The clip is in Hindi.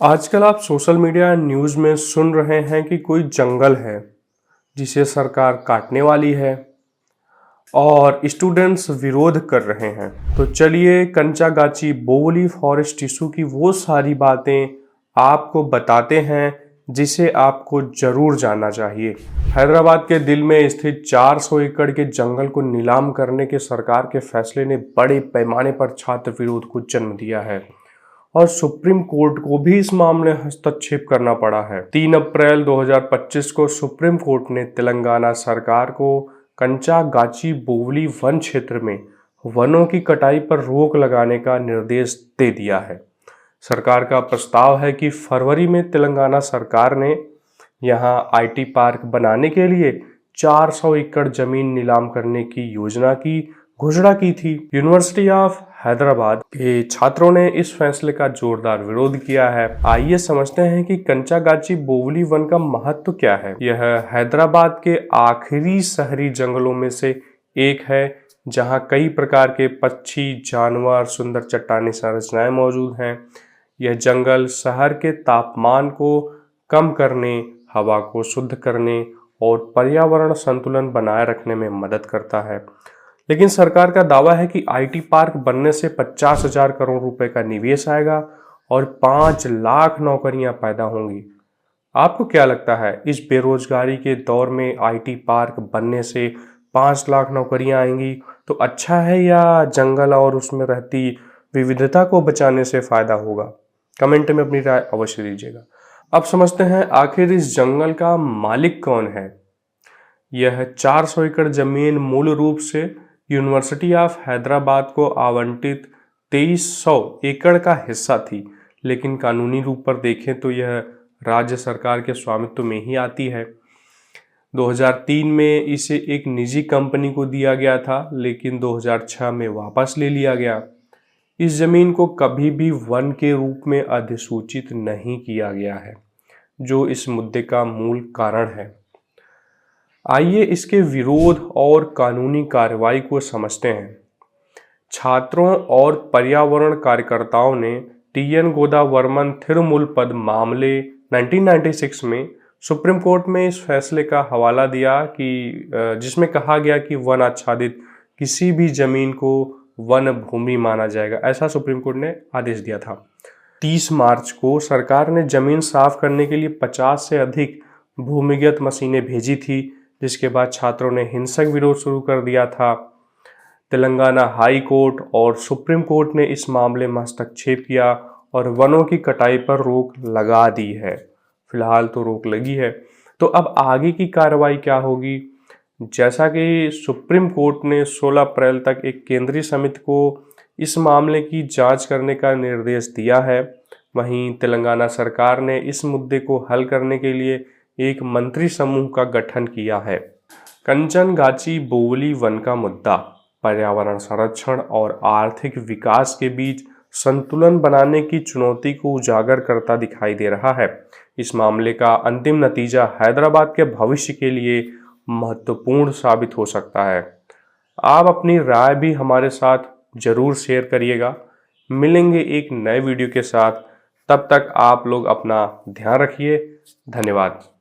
आजकल आप सोशल मीडिया न्यूज़ में सुन रहे हैं कि कोई जंगल है जिसे सरकार काटने वाली है और स्टूडेंट्स विरोध कर रहे हैं। तो चलिए कंचागाची बोवली फॉरेस्ट इशू की वो सारी बातें आपको बताते हैं जिसे आपको जरूर जानना चाहिए। हैदराबाद के दिल में स्थित 400 एकड़ के जंगल को नीलाम करने के सरकार के फैसले ने बड़े पैमाने पर छात्र विरोध को जन्म दिया है और सुप्रीम कोर्ट को भी इस मामले में हस्तक्षेप करना पड़ा है। 3 अप्रैल 2025 को सुप्रीम कोर्ट ने तेलंगाना सरकार को कंचागाची बोवली वन क्षेत्र में वनों की कटाई पर रोक लगाने का निर्देश दे दिया है। सरकार का प्रस्ताव है कि फरवरी में तेलंगाना सरकार ने यहां आईटी पार्क बनाने के लिए 400 एकड़ जमीन नीलाम करने की योजना की घोषणा की थी। यूनिवर्सिटी ऑफ हैदराबाद के छात्रों ने इस फैसले का जोरदार विरोध किया है। आइए समझते हैं कि कंचागाची बोवली वन का महत्व क्या है। यह हैदराबाद के आखिरी शहरी जंगलों में से एक है जहां कई प्रकार के पक्षी, जानवर, सुंदर चट्टानी संरचनाएं मौजूद हैं। यह जंगल शहर के तापमान को कम करने, हवा को शुद्ध करने और पर्यावरण संतुलन बनाए रखने में मदद करता है। लेकिन सरकार का दावा है कि आईटी पार्क बनने से 50,000 करोड़ रुपए का निवेश आएगा और 5 लाख नौकरियां पैदा होंगी। आपको क्या लगता है, इस बेरोजगारी के दौर में आईटी पार्क बनने से 5 लाख नौकरियां आएंगी तो अच्छा है या जंगल और उसमें रहती विविधता को बचाने से फायदा होगा? कमेंट में अपनी राय अवश्य दीजिएगा। अब समझते हैं आखिर इस जंगल का मालिक कौन है। यह 400 एकड़ जमीन मूल रूप से यूनिवर्सिटी ऑफ हैदराबाद को आवंटित 2300 एकड़ का हिस्सा थी, लेकिन कानूनी रूप पर देखें तो यह राज्य सरकार के स्वामित्व में ही आती है। 2003 में इसे एक निजी कंपनी को दिया गया था, लेकिन 2006 में वापस ले लिया गया। इस जमीन को कभी भी वन के रूप में अधिसूचित नहीं किया गया है, जो इस मुद्दे का मूल कारण है। आइए इसके विरोध और कानूनी कार्रवाई को समझते हैं। छात्रों और पर्यावरण कार्यकर्ताओं ने टीएन गोदावर्मन थिरुमुलपद मामले 1996 में सुप्रीम कोर्ट में इस फैसले का हवाला दिया कि जिसमें कहा गया कि वन आच्छादित किसी भी जमीन को वन भूमि माना जाएगा। ऐसा सुप्रीम कोर्ट ने आदेश दिया था। 30 मार्च को सरकार ने जमीन साफ करने के लिए 50 से अधिक भूमिगत मशीनें भेजी थी, जिसके बाद छात्रों ने हिंसक विरोध शुरू कर दिया था। तेलंगाना हाई कोर्ट और सुप्रीम कोर्ट ने इस मामले में हस्तक्षेप किया और वनों की कटाई पर रोक लगा दी है। फिलहाल तो रोक लगी है। तो अब आगे की कार्रवाई क्या होगी? जैसा कि सुप्रीम कोर्ट ने 16 अप्रैल तक एक केंद्रीय समिति को इस मामले की जांच करने का निर्देश दिया है, वहीं तेलंगाना सरकार ने इस मुद्दे को हल करने के लिए एक मंत्री समूह का गठन किया है। कंचनगाची बोवली वन का मुद्दा पर्यावरण संरक्षण और आर्थिक विकास के बीच संतुलन बनाने की चुनौती को उजागर करता दिखाई दे रहा है। इस मामले का अंतिम नतीजा हैदराबाद के भविष्य के लिए महत्वपूर्ण साबित हो सकता है। आप अपनी राय भी हमारे साथ जरूर शेयर करिएगा। मिलेंगे एक नए वीडियो के साथ, तब तक आप लोग अपना ध्यान रखिए। धन्यवाद।